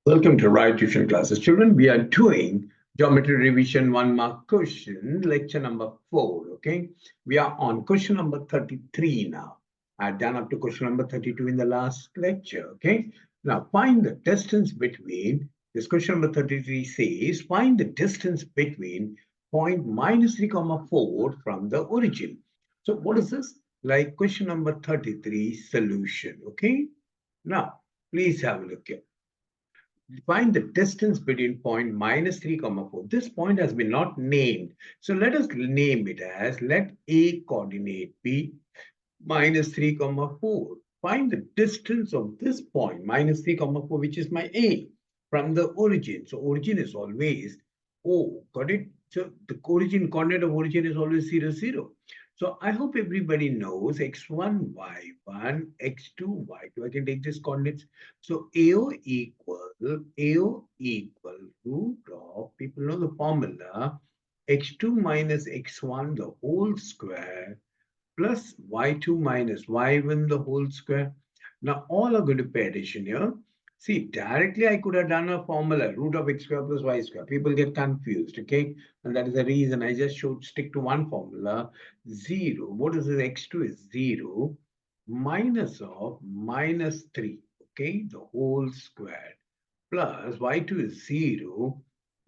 Welcome to Right Tuition Classes. Children, we are doing Geometry Revision 1 mark question, lecture number 4. Okay, we are on question number 33 now. I've done up to question number 32 in the last lecture. Okay, now find the distance between this question number 33 says find the distance between point minus 3 comma 4 from the origin. So, what is this? Like question number 33 solution. Okay, now please have a look here. Find the distance between point minus 3 comma 4. This point has been not named. So let us name it as let A coordinate be minus 3 comma 4. Find the distance of this point minus 3 comma 4, which is my A, from the origin. So origin is always O. Got it? So the origin coordinate of origin is always 0, 0. So I hope everybody knows x1, y1, x2, y2. I can take these coordinates. So AO equal root of, people know the formula, x2 minus x1 the whole square plus y2 minus y1 the whole square. Now all are going to pay attention here. See, directly I could have done a formula, root of x square plus y square. People get confused, okay? And that is the reason I just should stick to one formula. 0, what is this? X2 is 0 minus of minus 3, okay? The whole square plus y2 is 0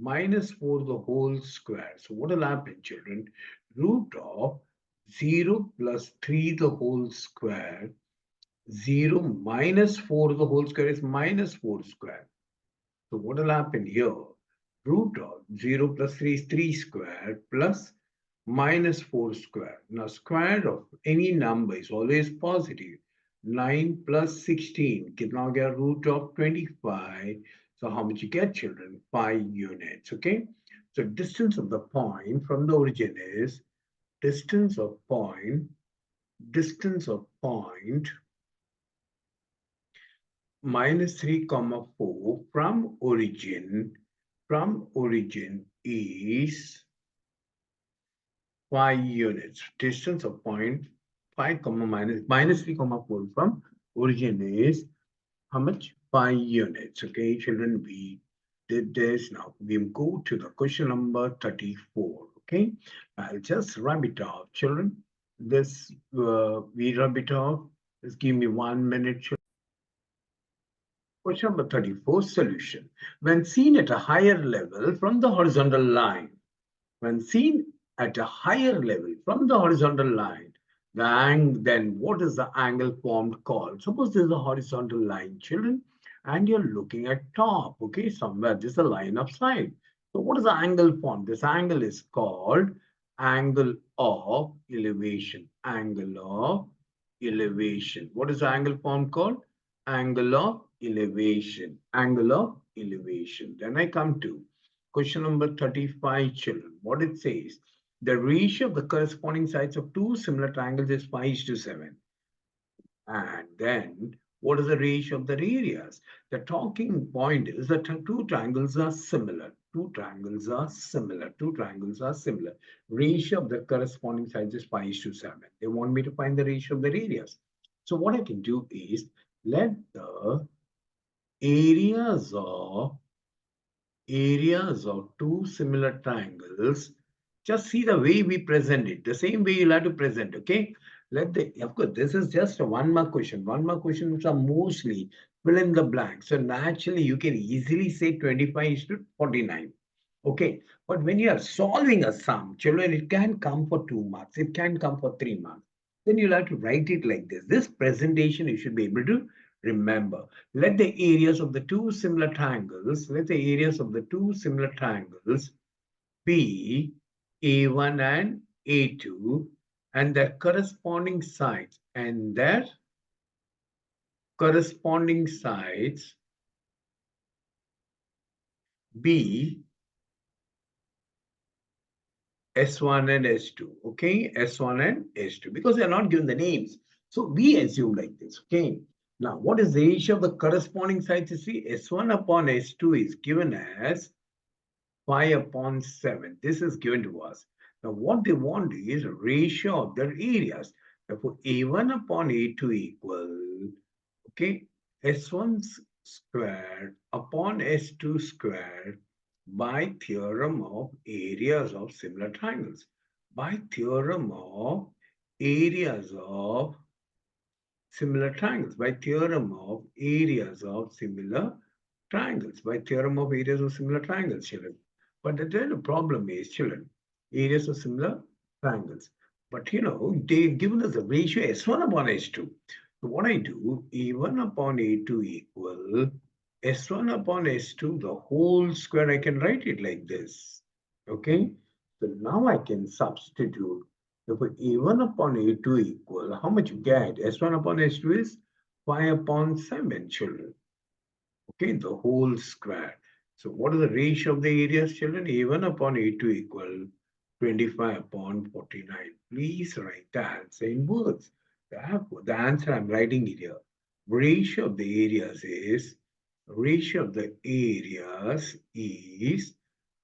minus 4 the whole square. So what will happen, children? Root of 0 plus 3 the whole square, 0 minus 4 the whole square is minus 4 square. So what will happen here? Root of 0 plus 3 is 3 square plus minus 4 square. Now square of any number is always positive. 9 plus 16, now get root of 25. So how much you get, children? 5 units, okay? So distance of the point from the origin is distance of point minus 3 comma 4 from origin is 5 units. Distance of point 5 comma minus 3 comma 4 from origin is how much? 5 units. Okay, children, we did this. Now we go to the question number 34. Okay, I'll just rub it off, children. This we rub it off. Just give me 1 minute, children. Question number 34, solution. When seen at a higher level from the horizontal line, when seen at a higher level from the horizontal line, then what is the angle formed called? Suppose there's a horizontal line, children, and you're looking at top, okay, somewhere, this is a line of sight. So what is the angle formed? This angle is called angle of elevation. Angle of elevation. What is the angle formed called? Angle of elevation. Angle of elevation. Then I come to question number 35, children. What it says, the ratio of the corresponding sides of two similar triangles is 5:7. And then what is the ratio of their areas? The talking point is that two triangles are similar. Two triangles are similar. Two triangles are similar. Ratio of the corresponding sides is 5:7. They want me to find the ratio of their areas. So what I can do is let the areas of two similar triangles, just see the way we present it, the same way you'll have to present, okay? Of course, this is just a 1 mark question. 1 mark questions are mostly fill in the blank. So naturally, you can easily say 25 is to 49. Okay, but when you are solving a sum, children, it can come for 2 marks. It can come for 3 marks. Then you'll have to write it like this. This presentation, you should be able to remember. Let the areas of the two similar triangles, be A1 and A2, and their corresponding sides, be S1 and S2, okay? S1 and S2, because they're not given the names. So we assume like this, okay? Now, what is the ratio of the corresponding sides? You see, S1 upon S2 is given as 5/7. This is given to us. Now, what they want is a ratio of their areas. Therefore, A1 upon A2 equal, okay, S1's squared upon S2 squared by theorem of areas of similar triangles. By theorem of areas of similar triangles. By theorem of areas of similar triangles. By theorem of areas of similar triangles, children. But the problem is, children, areas of similar triangles. But they've given us a ratio S1 upon S2. So what I do, A1 upon A2 equal S1 upon S2, the whole square, I can write it like this. Okay? So now I can substitute. If A1 upon A2 equal, how much you get? S1 upon S2 is 5 upon 7, children. Okay, the whole square. So what is the ratio of the areas, children? A1 upon A2 equal 25 upon 49. Please write the answer in words. The answer I'm writing it here. Ratio of the areas is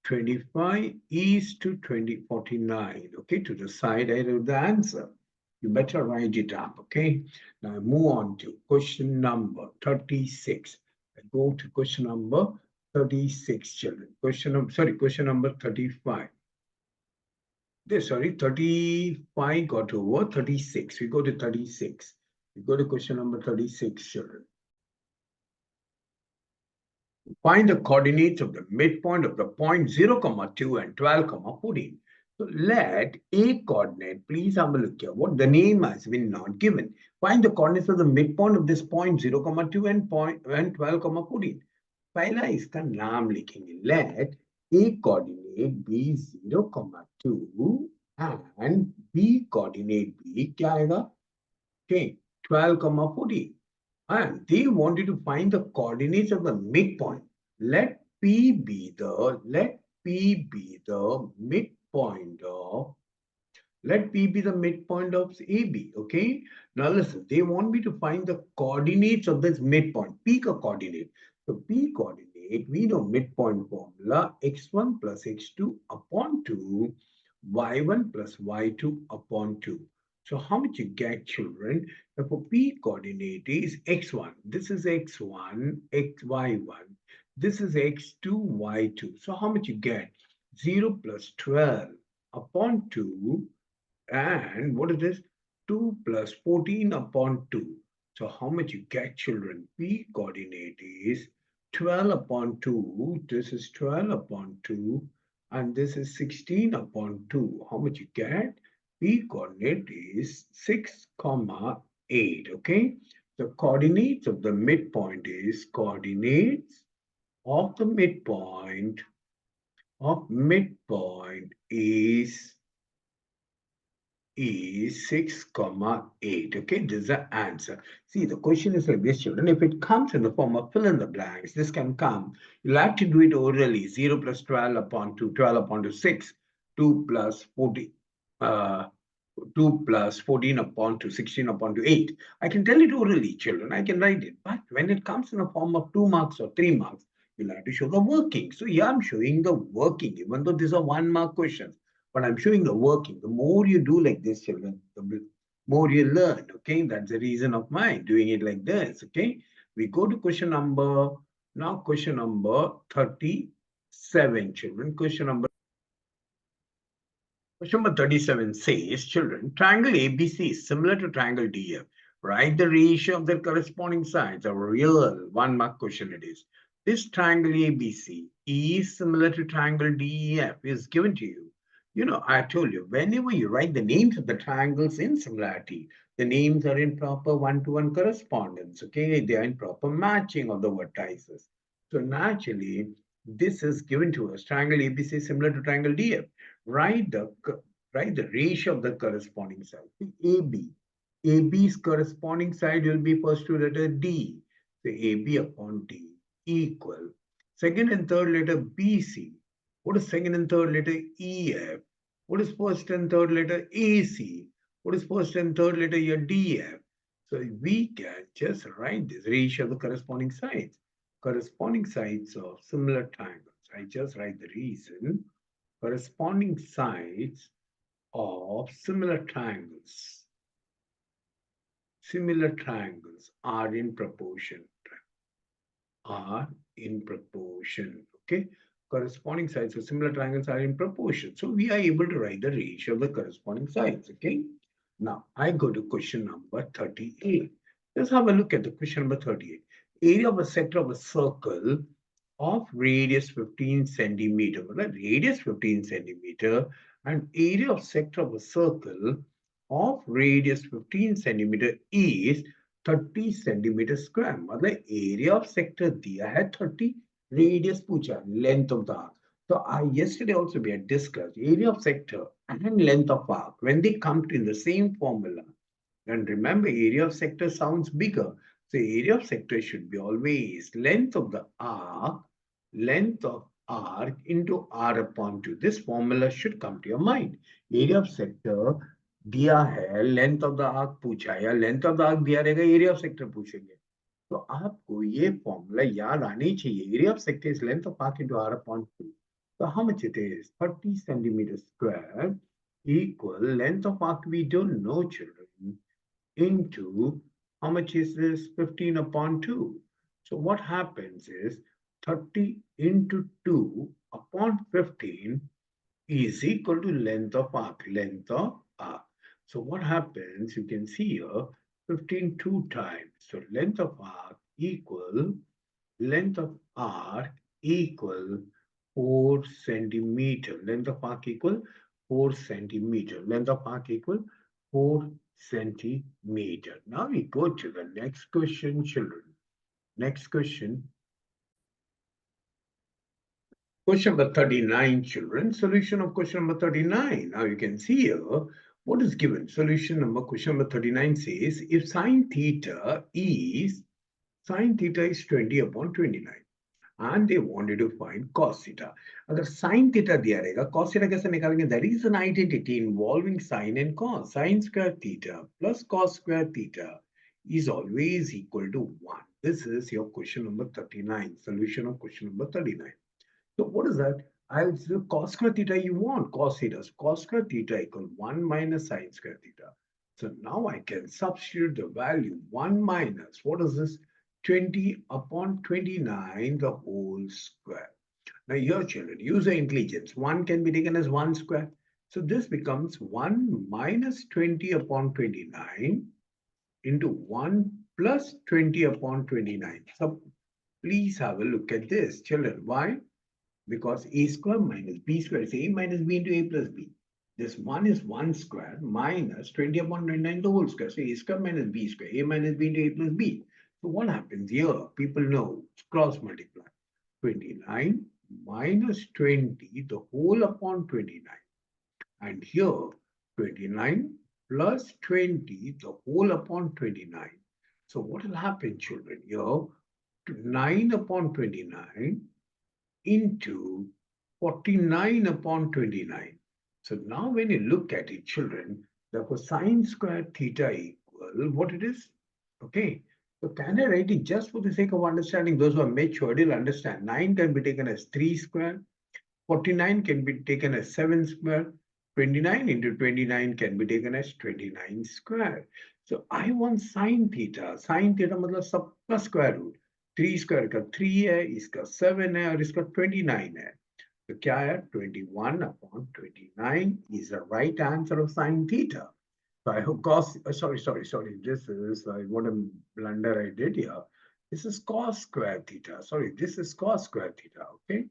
25 is to 49. Okay, to the side I wrote the answer. You better write it up. Okay, now move on to question number 36. I go to question number 36, children. Question number 35. Sorry, 35 got over 36. We go to 36. We go to question number 36, children. Find the coordinates of the midpoint of the point 0, 2 and 12, 14. So let a coordinate, please have a look here. What the name has been not given. Find the coordinates of the midpoint of this point 0, 2 and 12, 14. पहला इसका नाम लिखेंगे. Let a coordinate be 0, 2 and b coordinate be क्या आएगा? Okay, 12, 14. And they wanted to find the coordinates of the midpoint. Let P be the midpoint of AB. Okay. Now listen, they want me to find the coordinates of this midpoint. P coordinate. So P coordinate, we know midpoint formula x1 plus x2 upon 2, y1 plus y2 upon 2. So how much you get, children? For P coordinate is x1. This is x1, y1. This is x2, y2. So how much you get? 0 plus 12 upon 2. And what is this? 2 plus 14 upon 2. So how much you get, children? P coordinate is 12 upon 2. This is 12 upon 2. And this is 16 upon 2. How much you get? P coordinate is 6, 8. Okay. The coordinates of the midpoint is is 6, 8. Okay, this is the answer. See, the question is like this, children. If it comes in the form of fill in the blanks, this can come. You'll have to do it orally. 0 plus 12 upon 2, 12 upon 2, 6. 2 plus 40. 2 plus 14 upon 2, 16 upon 2, 8. I can tell it orally, children. I can write it. But when it comes in the form of 2 marks or 3 marks, you'll have to show the working. So yeah, I'm showing the working, even though these are 1 mark questions. But I'm showing the working. The more you do like this, children, the more you learn. Okay, that's the reason of my doing it like this. Okay, we go to question number 37, children. Question number 37 says, children, triangle ABC is similar to triangle DF. Write the ratio of their corresponding sides. A real 1 mark question it is. This triangle ABC is similar to triangle DEF is given to you. I told you, whenever you write the names of the triangles in similarity, the names are in proper one-to-one correspondence, okay? They are in proper matching of the vertices. So naturally, this is given to us. Triangle ABC is similar to triangle DF. Write the ratio of the corresponding side. AB. AB's corresponding side will be first two letter D. So AB upon D equal. Second and third letter BC. What is second and third letter EF? What is first and third letter AC? What is first and third letter here DF? So we can just write this ratio of the corresponding sides. Corresponding sides of similar triangles. I just write the reason. Corresponding sides of similar triangles are in proportion. are in proportion. Okay, corresponding sides of similar triangles are in proportion. So we are able to write the ratio of the corresponding sides. Okay, now I go to question number 38. Let's have a look at the question number 38. Area of a sector of a circle of radius 15 centimeter. Radius 15 centimeter and area of sector of a circle of radius 15 centimeter is 30 centimeter square. मतलब area of sector दिया है 30, radius पूछा, length of the arc. So yesterday also we had discussed area of sector and length of arc when they come to in the same formula. And remember, area of sector sounds bigger. So area of sector should be always length of the arc, length of arc into r upon 2. This formula should come to your mind. Area of sector दिया है, length of the arc पूछा है, या length of the arc दिया रहेगा, area of sector पूछेंगे. तो आपको ये फॉर्मूला याद आनी चाहिए. Area of sector is length of arc into r upon 2. So how much it is? 30 centimeters square equal length of arc we don't know, children, into how much is this? 15 upon 2. So what happens is 30 into 2 upon 15 is equal to length of arc, length of arc. So what happens, you can see here, 15 two times. So length of arc equal, length of arc equal 4 centimeter. Length of arc equal 4 centimeter. Length of arc equal 4 centimeter. Now we go to the next question, children. Next question. Question number 39, children. Solution of question number 39. Now you can see here what is given. Solution number question number 39 says if sine theta is 20 upon 29 and they wanted to find cos theta. अगर sin theta दिया रहेगा, cos theta कैसे निकालेंगे? That is an identity involving sin and cos. Sin square theta plus cos square theta is always equal to 1. This is your question number 39. Solution of question number 39. So what is that? I'll say cos square theta you want, cos theta. So cos square theta equal 1 minus sin square theta. So now I can substitute the value 1 minus, what is this? 20 upon 29 the whole square. Now here children, user intelligence. 1 can be taken as 1 square. So this becomes 1 minus 20 upon 29 into 1 plus 20 upon 29. So please have a look at this, children. Why? Because a square minus b square is a minus b into a plus b. This 1 is 1 square minus 20 upon 29 the whole square. So a square minus b square, a minus b into a plus b. So what happens here? People know, cross multiply. 29 minus 20 the whole upon 29. And here 29 plus 20 the whole upon 29. So what will happen, children? Here 9 upon 29 into 49 upon 29. So now when you look at it, children, therefore sine square theta equal what it is? Okay. So can I write it just for the sake of understanding? Those who are matured will understand. 9 can be taken as 3 square. 49 can be taken as 7 square. 29 into 29 can be taken as 29 square. So I want sine theta. Sine theta मतलब सबका square root. 3 square का 3 है, इसका 7 है और इसका 29 है. तो क्या है? 21 upon 29 is the right answer of sine theta. So I hope cos, sorry. This is what a blunder I did here. This is cos square theta. Sorry, this is cos square theta. Okay.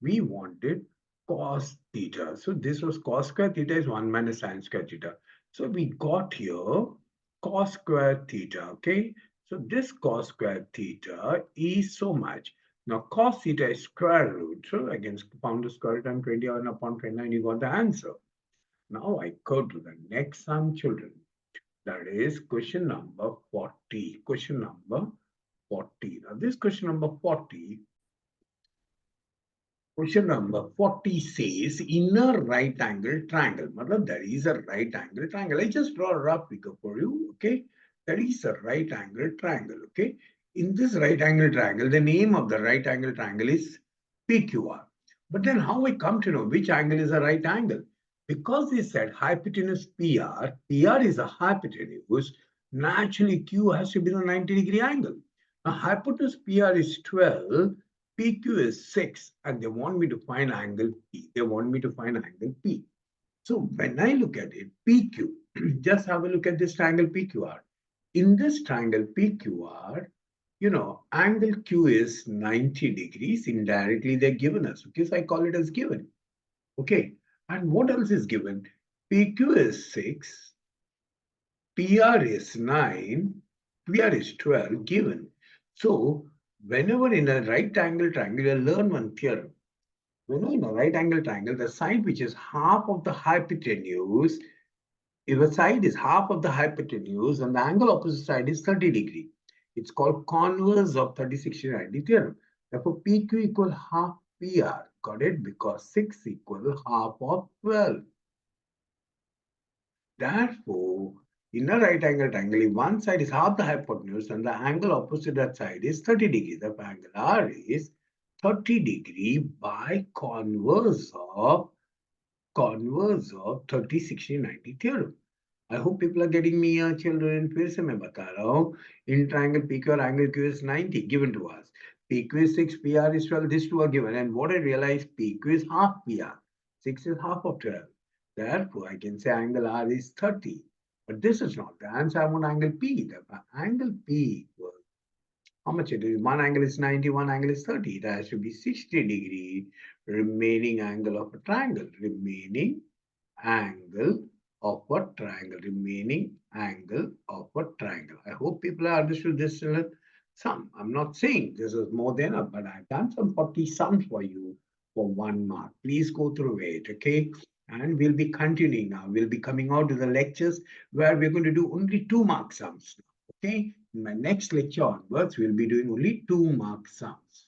We wanted cos theta. So this was cos square theta is 1 minus sin square theta. So we got here cos square theta. Okay. So this cos square theta is so much. Now cos theta is square root. So again, found the square root and 21 upon 29, you got the answer. Now I go to the next sum, children. That is question number 40. Question number 40. Now this question number 40. Question number 40 says inner right angle triangle. Matlab, there is a right angle triangle. I just draw a rough figure for you. Okay. There is a right angle triangle. Okay. In this right angle triangle, the name of the right angle triangle is PQR. But then how I come to know which angle is a right angle? Because they said hypotenuse PR, PR is a hypotenuse, naturally Q has to be the 90-degree angle. Now, hypotenuse PR is 12, PQ is 6, and they want me to find angle P. They want me to find angle P. So when I look at it, PQ, just have a look at this triangle PQR. In this triangle PQR, angle Q is 90 degrees. Indirectly, they're given us. Okay, so I call it as given. Okay, and what else is given? PQ is 6, PR is 9, PR is 12 given. So whenever in a right angle triangle, you learn one theorem. Whenever in a right angle triangle, the side which is half of the hypotenuse, if a side is half of the hypotenuse and the angle opposite side is 30 degree, it's called converse of 30, 60, 90 theorem. Therefore, PQ equal half PR. Got it? Because 6 equal half of 12. Therefore, in a right angle triangle, if one side is half the hypotenuse and the angle opposite that side is 30 degrees, the angle R is 30 degree by converse of 30, 60, 90 theorem. I hope people are getting me, children. फिर से मैं बता रहा हूँ. In triangle PQ or angle Q is 90 given to us. PQ is 6, PR is 12. These two are given. And what I realized, PQ is half PR. 6 is half of 12. Therefore, I can say angle R is 30. But this is not the answer. I want angle P. The angle P equals how much it is? One angle is 90, one angle is 30. It has to be 60 degree remaining angle of a triangle. Remaining angle of a triangle. I hope people have understood this. Some. I'm not saying this is more than enough, but I've done some 40 sums for you for 1 mark. Please go through it, okay? And we'll be continuing now. We'll be coming out to the lectures where we're going to do only 2 mark sums. Okay? In my next lecture onwards, we'll be doing only 2 mark sums.